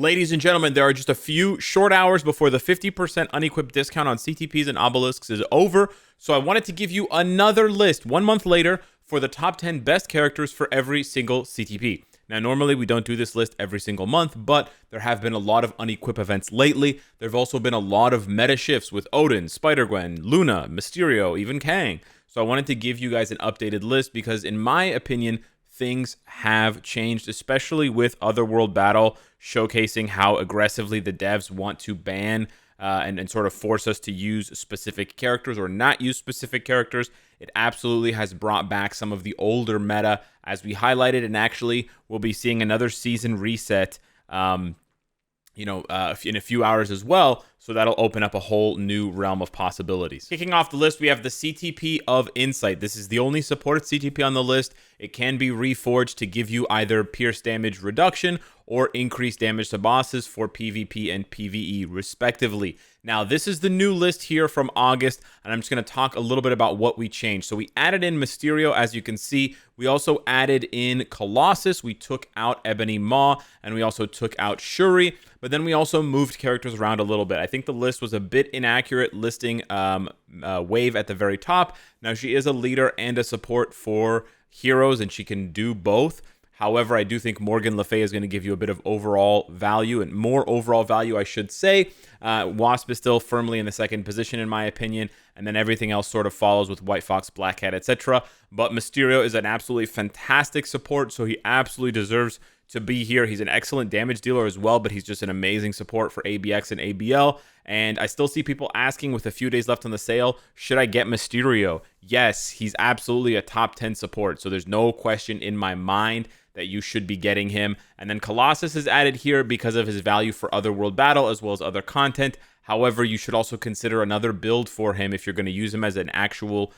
Ladies and gentlemen, there are just a few short hours before the 50% unequipped discount on CTPs and obelisks is over, so I wanted to give you another list 1 month later for the top 10 best characters for every single CTP. Now, normally we don't do this list every single month, but there have been a lot of unequip events lately. There have also been a lot of meta shifts with Odin, Spider-Gwen, Luna, Mysterio, even Kang. So I wanted to give you guys an updated list because, in my opinion, things have changed, especially with Otherworld Battle showcasing how aggressively the devs want to ban and sort of force us to use specific characters or not use specific characters. It absolutely has brought back some of the older meta, as we highlighted, and actually we'll be seeing another season reset in a few hours as well, so that'll open up a whole new realm of possibilities. Kicking off the list, we have the CTP of Insight. This is the only supported CTP on the list. It can be reforged to give you either pierce damage reduction or increased damage to bosses for PvP and PvE respectively. Now, this is the new list here from August, and I'm just going to talk a little bit about what we changed. So we added in Mysterio, as you can see. We also added in Colossus. We took out Ebony Maw, and we also took out Shuri. But then we also moved characters around a little bit. I think the list was a bit inaccurate, listing Wave at the very top. Now, she is a leader and a support for heroes, and she can do both. However, I do think Morgan Le Fay is going to give you a bit of overall value, and more overall value, I should say. Wasp is still firmly in the second position, in my opinion, and then everything else sort of follows with White Fox, Black Cat, etc. But Mysterio is an absolutely fantastic support, so he absolutely deserves to be here. He's an excellent damage dealer as well, but he's just an amazing support for ABX and ABL. And I still see people asking, with a few days left on the sale, should I get Mysterio? Yes, he's absolutely a top 10 support, so there's no question in my mind that you should be getting him. And then Colossus is added here because of his value for Otherworld Battle as well as other content. However, you should also consider another build for him if you're going to use him as an actual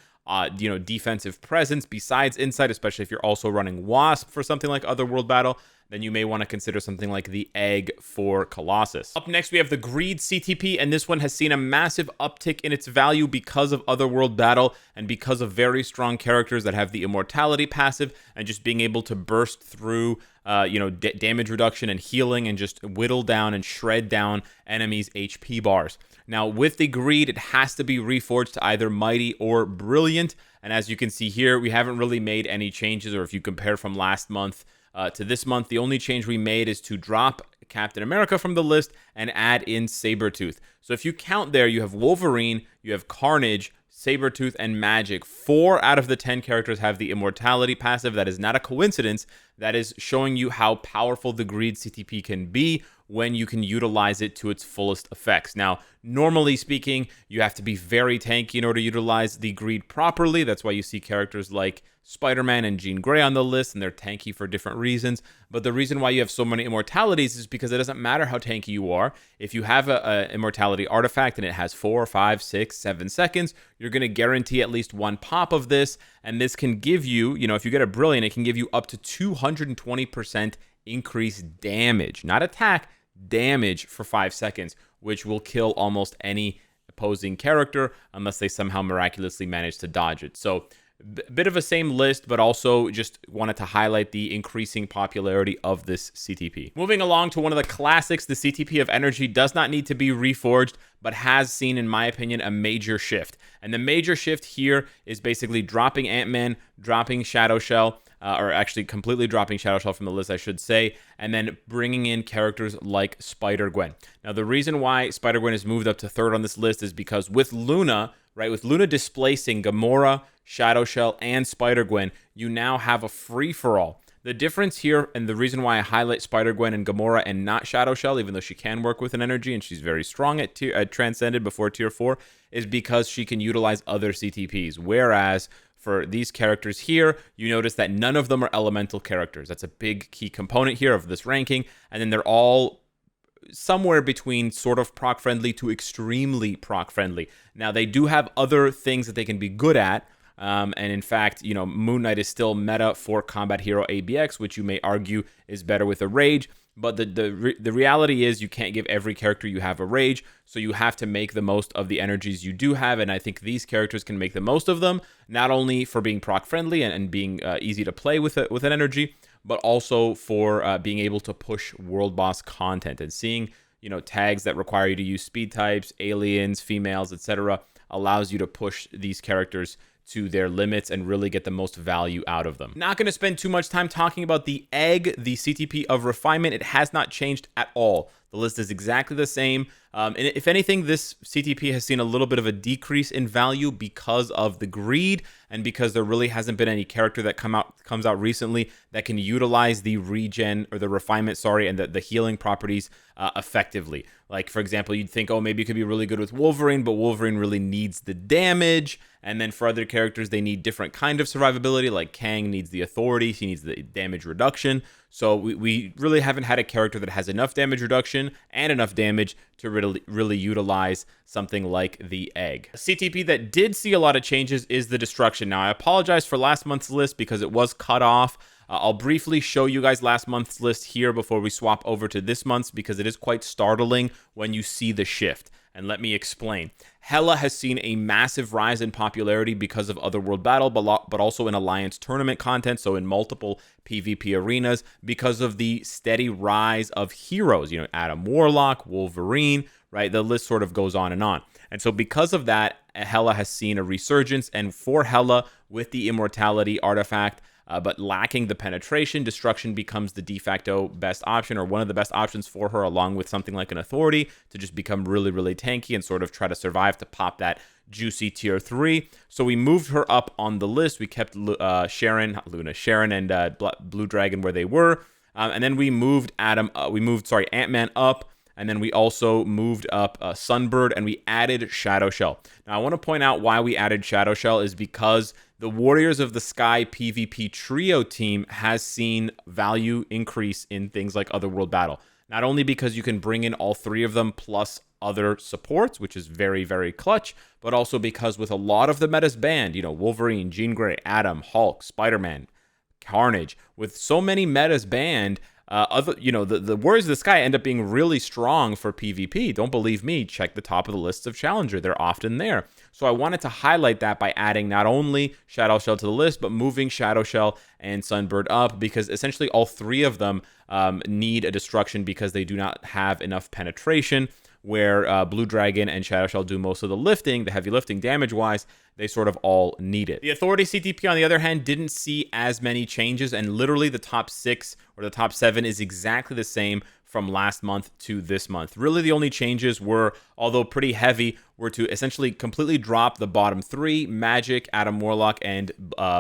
defensive presence besides Insight, especially if you're also running Wasp for something like Otherworld Battle. Then you may want to consider something like the Egg for Colossus. Up next, we have the Greed CTP, and this one has seen a massive uptick in its value because of Otherworld Battle and because of very strong characters that have the Immortality passive and just being able to burst through damage reduction and healing and just whittle down and shred down enemies' HP bars. Now, with the Greed, it has to be reforged to either Mighty or Brilliant, and as you can see here, we haven't really made any changes, or if you compare from last month to this month, the only change we made is to drop Captain America from the list and add in Sabretooth. So if you count there, you have Wolverine, you have Carnage, Sabretooth, and Magic. 4 out of the 10 characters have the Immortality passive. That is not a coincidence. That is showing you how powerful the Greed CTP can be when you can utilize it to its fullest effects. Now, normally speaking, you have to be very tanky in order to utilize the Greed properly. That's why you see characters like Spider-Man and Jean Grey on the list, and they're tanky for different reasons. But the reason why you have so many immortalities is because it doesn't matter how tanky you are. If you have a immortality artifact and it has 4, 5, 6, 7 seconds, you're going to guarantee at least one pop of this, and this can give you, if you get a Brilliant, it can give you up to 220% increased damage, not attack, damage for 5 seconds, which will kill almost any opposing character unless they somehow miraculously manage to dodge it. So bit of a same list, but also just wanted to highlight the increasing popularity of this CTP. Moving along to one of the classics, the CTP of Energy does not need to be reforged, but has seen, in my opinion, a major shift. And the major shift here is basically dropping Ant-Man, dropping Shadow Shell, or actually completely dropping Shadow Shell from the list, I should say, and then bringing in characters like Spider-Gwen. Now, the reason why Spider-Gwen is moved up to 3rd on this list is because with Luna, with Luna displacing Gamora, Shadow Shell, and Spider-Gwen, you now have a free-for-all. The difference here, and the reason why I highlight Spider-Gwen and Gamora and not Shadow Shell, even though she can work with an energy and she's very strong at Transcended before Tier 4, is because she can utilize other CTPs. Whereas for these characters here, you notice that none of them are elemental characters. That's a big key component here of this ranking. And then they're all somewhere between sort of proc-friendly to extremely proc-friendly. Now, they do have other things that they can be good at. And in fact, Moon Knight is still meta for Combat Hero ABX, which you may argue is better with a Rage. But the reality is you can't give every character you have a Rage, so you have to make the most of the energies you do have, and I think these characters can make the most of them, not only for being proc-friendly and being easy to play with an energy, but also for being able to push world boss content and seeing, you know, tags that require you to use speed types, aliens, females, etc. allows you to push these characters to their limits and really get the most value out of them. Not going to spend too much time talking about the egg, the CTP of Refinement. It has not changed at all. The list is exactly the same. And if anything, this CTP has seen a little bit of a decrease in value because of the greed and because there really hasn't been any character that comes out recently that can utilize the regen or the refinement, and the healing properties effectively. Like, for example, you'd think, oh, maybe it could be really good with Wolverine, but Wolverine really needs the damage. And then for other characters, they need different kind of survivability, like Kang needs the authority, he needs the damage reduction. So we really haven't had a character that has enough damage reduction and enough damage to really utilize something like the egg. A CTP that did see a lot of changes is the destruction. Now, I apologize for last month's list because it was cut off. I'll briefly show you guys last month's list here before we swap over to this month's, because it is quite startling when you see the shift. And let me explain. Hela has seen a massive rise in popularity because of Otherworld Battle, but also in Alliance tournament content, so in multiple PvP arenas, because of the steady rise of heroes, you know, Adam Warlock, Wolverine, right? The list sort of goes on and on. And so because of that, Hela has seen a resurgence, and for Hela, with the immortality artifact, but lacking the penetration, destruction becomes the de facto best option, or one of the best options for her, along with something like an authority to just become really, really tanky and sort of try to survive to pop that juicy tier 3. So we moved her up on the list. We kept Sharon and Blue Dragon where they were, and then we moved Ant-Man up. And then we also moved up Sunbird, and we added Shadow Shell. Now, I want to point out why we added Shadow Shell is because the Warriors of the Sky PvP trio team has seen value increase in things like Otherworld Battle. Not only because you can bring in all three of them plus other supports, which is very, very clutch, but also because with a lot of the metas banned, you know, Wolverine, Jean Grey, Atom, Hulk, Spider-Man, Carnage, with so many metas banned, the Warriors of the Sky end up being really strong for PvP. Don't believe me? Check the top of the lists of Challenger. They're often there. So I wanted to highlight that by adding not only Shadow Shell to the list, but moving Shadow Shell and Sunbird up, because essentially all three of them need a destruction because they do not have enough penetration, where Blue Dragon and Shadow Shell do most of the lifting, the heavy lifting damage-wise. They sort of all need it. The Authority CTP, on the other hand, didn't see as many changes, and literally the top 6 or the top 7 is exactly the same from last month to this month. Really, the only changes were, although pretty heavy, were to essentially completely drop the bottom 3, Magic, Adam Warlock, and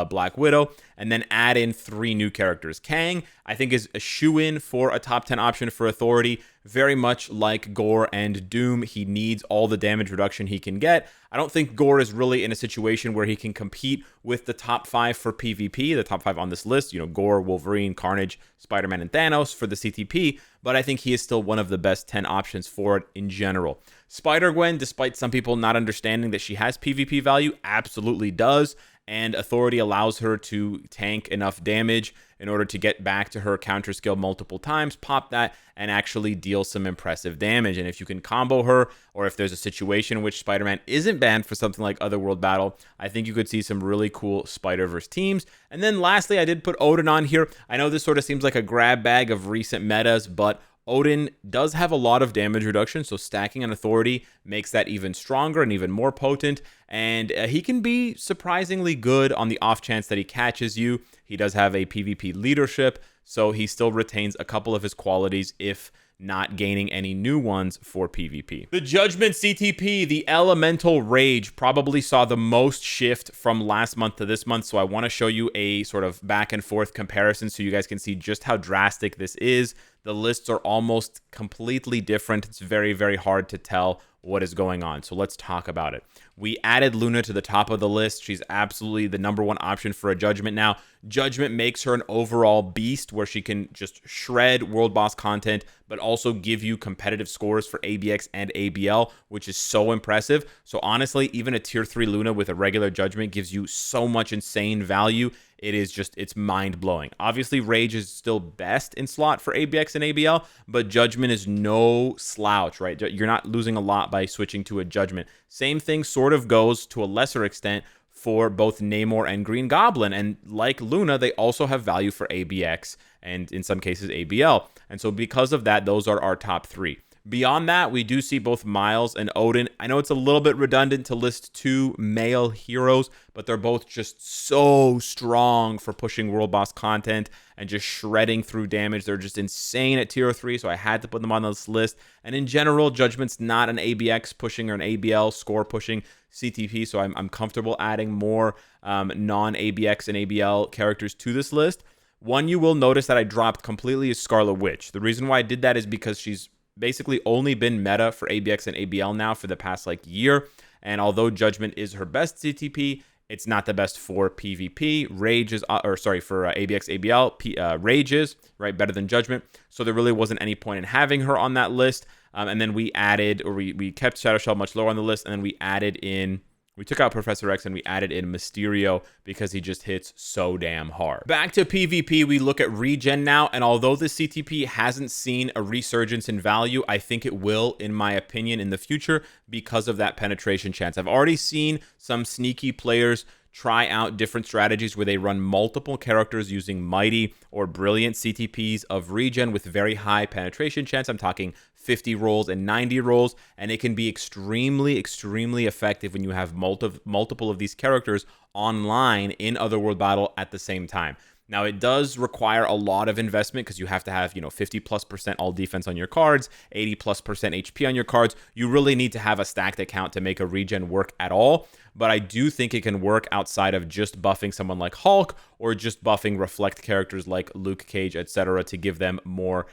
Black Widow, and then add in 3 new characters. Kang, I think, is a shoo-in for a top 10 option for Authority. Very much like Gore and Doom, he needs all the damage reduction he can get. I don't think Gore is really in a situation where he can compete with the top 5 for PvP, the top 5 on this list, you know, Gore, Wolverine, Carnage, Spider-Man, and Thanos for the CTP, but I think he is still one of the best 10 options for it in general. Spider-Gwen, despite some people not understanding that she has PvP value, absolutely does, and Authority allows her to tank enough damage in order to get back to her counter skill multiple times, pop that, and actually deal some impressive damage. And if you can combo her, or if there's a situation in which Spider-Man isn't banned for something like Otherworld Battle, I think you could see some really cool Spider-Verse teams. And then lastly, I did put Odin on here. I know this sort of seems like a grab bag of recent metas, but Odin does have a lot of damage reduction, so stacking an Authority makes that even stronger and even more potent, and he can be surprisingly good on the off chance that he catches you. He does have a PvP leadership, so he still retains a couple of his qualities, if not gaining any new ones for PvP. The Judgment CTP, the Elemental Rage, probably saw the most shift from last month to this month, so I want to show you a sort of back and forth comparison so you guys can see just how drastic this is. The lists are almost completely different. It's very, very hard to tell what is going on. So let's talk about it. We added Luna to the top of the list. She's absolutely the #1 option for a Judgment now. Judgment makes her an overall beast where she can just shred world boss content, but also give you competitive scores for ABX and ABL, which is so impressive. So honestly, even a tier 3 Luna with a regular Judgment gives you so much insane value. It's mind-blowing. Obviously, Rage is still best in slot for ABX and ABL, but Judgment is no slouch, right? You're not losing a lot by switching to a Judgment. Same thing sort of goes to a lesser extent for both Namor and Green Goblin. And like Luna, they also have value for ABX and in some cases ABL. And so because of that, those are our top 3. Beyond that, we do see both Miles and Odin. I know it's a little bit redundant to list 2 male heroes, but they're both just so strong for pushing world boss content and just shredding through damage. They're just insane at tier 3, so I had to put them on this list. And in general, Judgment's not an ABX pushing or an ABL score pushing CTP, so I'm comfortable adding more non-ABX and ABL characters to this list. One you will notice that I dropped completely is Scarlet Witch. The reason why I did that is because she's basically only been meta for ABX and ABL now for the past year. And although Judgment is her best CTP, it's not the best for PvP. Rage is, for ABX, ABL, Rage is, right, better than Judgment. So there really wasn't any point in having her on that list. And then we added, or we kept Shadow Shell much lower on the list, and then we added in, we took out Professor X and we added in Mysterio because he just hits so damn hard. Back to PvP, we look at Regen now, and although the CTP hasn't seen a resurgence in value, I think it will, in my opinion, in the future because of that penetration chance. I've already seen some sneaky players try out different strategies where they run multiple characters using mighty or brilliant CTPs of Regen with very high penetration chance. I'm talking 50 rolls and 90 rolls, and it can be extremely, extremely effective when you have multiple of these characters online in Otherworld Battle at the same time. Now, it does require a lot of investment because you have to have, 50+% all defense on your cards, 80+% HP on your cards. You really need to have a stacked account to make a Regen work at all. But I do think it can work outside of just buffing someone like Hulk or just buffing reflect characters like Luke Cage, etc., to give them more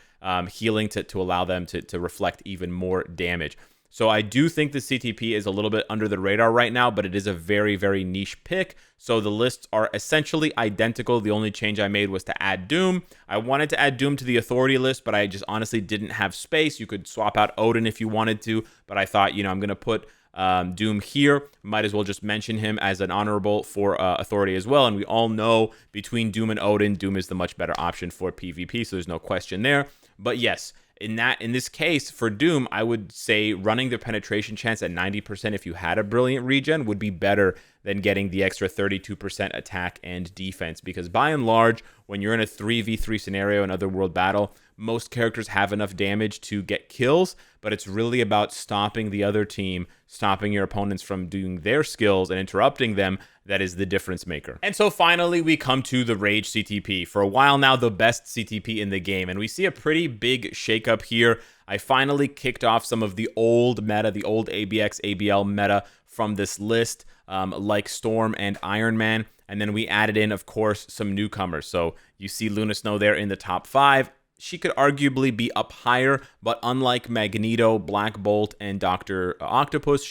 healing to allow them to reflect even more damage. So I do think the CTP is a little bit under the radar right now, but it is a very, very niche pick. So the lists are essentially identical. The only change I made was to add Doom. I wanted to add Doom to the Authority list, but I just honestly didn't have space. You could swap out Odin if you wanted to, but I thought, I'm going to put Doom here. Might as well just mention him as an honorable for Authority as well. And we all know between Doom and Odin, Doom is the much better option for PvP, so there's no question there. But yes, in this case, for Doom, I would say running the penetration chance at 90% if you had a brilliant regen would be better than getting the extra 32% attack and defense. Because by and large, when you're in a 3v3 scenario in Otherworld Battle, most characters have enough damage to get kills, but it's really about stopping the other team, stopping your opponents from doing their skills and interrupting them. That is the difference maker. And so finally, we come to the Rage CTP. For a while now, the best CTP in the game, and we see a pretty big shakeup here. I finally kicked off some of the old meta, the old ABX, ABL meta from this list, like Storm and Iron Man. And then we added in, of course, some newcomers. So you see Luna Snow there in the top 5. She could arguably be up higher, but unlike Magneto, Black Bolt, and Dr. Octopus,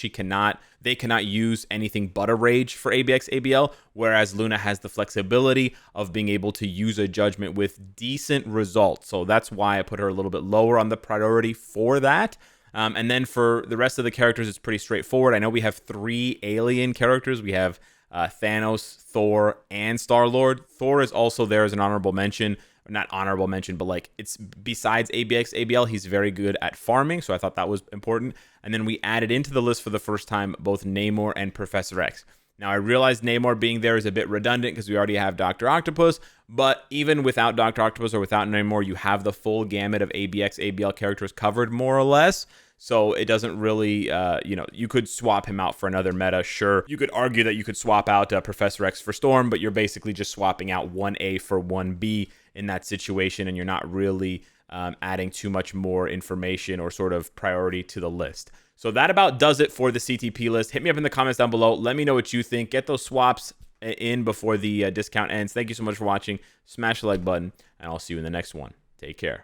they cannot use anything but a Rage for ABX, ABL, whereas Luna has the flexibility of being able to use a Judgment with decent results. So that's why I put her a little bit lower on the priority for that. And then for the rest of the characters, it's pretty straightforward. I know we have 3 alien characters. We have Thanos, Thor, and Star-Lord. Thor is also there as an honorable mention. Not honorable mention, but it's besides ABX, ABL, he's very good at farming, so I thought that was important. And then we added into the list for the first time both Namor and Professor X. Now, I realize Namor being there is a bit redundant because we already have Dr. Octopus, but even without Dr. Octopus or without Namor, you have the full gamut of ABX, ABL characters covered more or less. So it doesn't really, you could swap him out for another meta, sure. You could argue that you could swap out Professor X for Storm, but you're basically just swapping out 1A for 1B in that situation, and you're not really adding too much more information or sort of priority to the list. So that about does it for the CTP list. Hit me up in the comments down below. Let me know what you think. Get those swaps in before the discount ends. Thank you so much for watching. Smash the like button, and I'll see you in the next one. Take care.